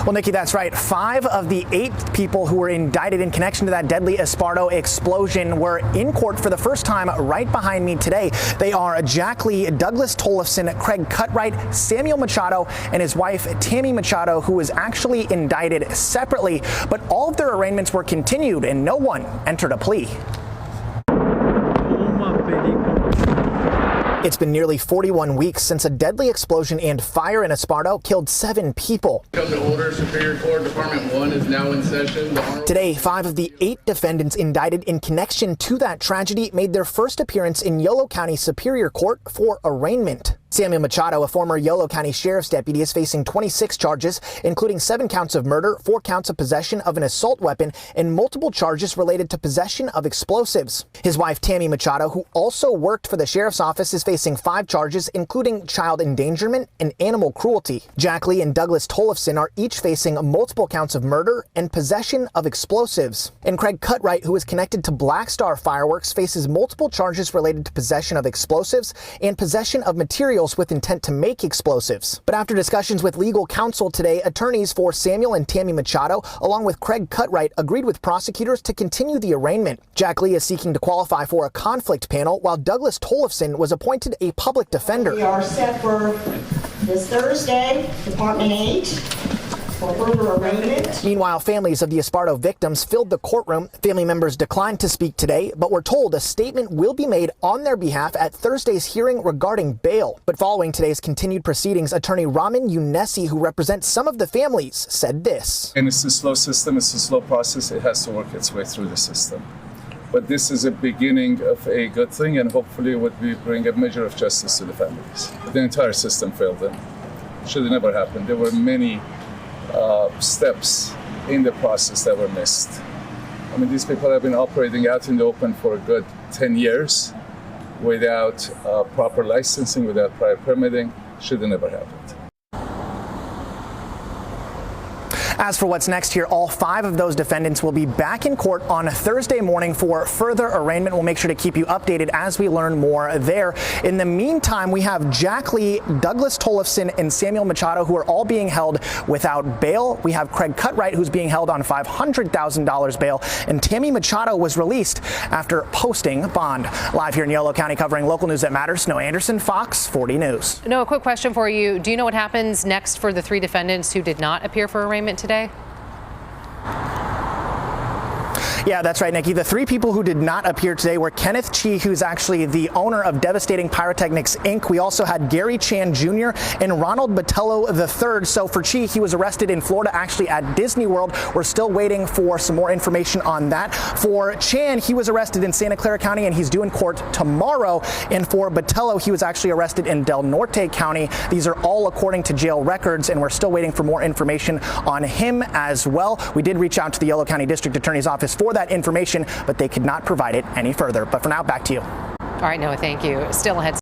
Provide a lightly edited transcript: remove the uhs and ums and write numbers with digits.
Well, Nikki, that's right. 5 of the 8 people who were indicted in connection to that deadly Esparto explosion were in court for the first time right behind me today. They are Jack Lee, Douglas Tollefson, Craig Cutright, Samuel Machado, and his wife, Tammy Machado, who was actually indicted separately. But all of their arraignments were continued and no one entered a plea. It's been nearly 41 weeks since a deadly explosion and fire in Esparto killed 7 people. Come to order. Superior Court Department 1 is now in session. Today, 5 of the 8 defendants indicted in connection to that tragedy made their first appearance in Yolo County Superior Court for arraignment. Samuel Machado, a former Yolo County Sheriff's deputy, is facing 26 charges, including 7 counts of murder, 4 counts of possession of an assault weapon, and multiple charges related to possession of explosives. His wife, Tammy Machado, who also worked for the sheriff's office, is facing 5 charges, including child endangerment and animal cruelty. Jack Lee and Douglas Tollefson are each facing multiple counts of murder and possession of explosives. And Craig Cutright, who is connected to Black Star Fireworks, faces multiple charges related to possession of explosives and possession of materials with intent to make explosives. But after discussions with legal counsel today, attorneys for Samuel and Tammy Machado, along with Craig Cutright, agreed with prosecutors to continue the arraignment. Jack Lee is seeking to qualify for a conflict panel, while Douglas Tollefson was appointed a public defender. We are set for this Thursday, Department 8. Meanwhile, families of the Esparto victims filled the courtroom. Family members declined to speak today, but were told a statement will be made on their behalf at Thursday's hearing regarding bail. But following today's continued proceedings, attorney Ramin Younesi, who represents some of the families, said this. And it's a slow system, it's a slow process, it has to work its way through the system. But this is a beginning of a good thing, and hopefully it would bring a measure of justice to the families. The entire system failed them. It should have never happened. There were many steps in the process that were missed. I mean, these people have been operating out in the open for a good 10 years without proper licensing, without prior permitting. Should have never happened. As for what's next here, all 5 of those defendants will be back in court on Thursday morning for further arraignment. We'll make sure to keep you updated as we learn more there. In the meantime, we have Jack Lee, Douglas Tollefson, and Samuel Machado, who are all being held without bail. We have Craig Cutright, who's being held on $500,000 bail, and Tammy Machado was released after posting bond. Live here in Yolo County, covering local news that matters, Snow Anderson, Fox 40 News. No, a quick question for you. Do you know what happens next for the 3 defendants who did not appear for arraignment today? Yeah, that's right, Nikki. The 3 people who did not appear today were Kenneth Chi, who's actually the owner of Devastating Pyrotechnics, Inc. We also had Gary Chan Jr. and Ronald Botello III. So for Chi, he was arrested in Florida, actually at Disney World. We're still waiting for some more information on that. For Chan, he was arrested in Santa Clara County, and he's due in court tomorrow. And for Botello, he was actually arrested in Del Norte County. These are all according to jail records, and we're still waiting for more information on him as well. We did reach out to the Yolo County District Attorney's Office for that information, but they could not provide it any further. But for now, back to you. All right, Noah, thank you. Still ahead.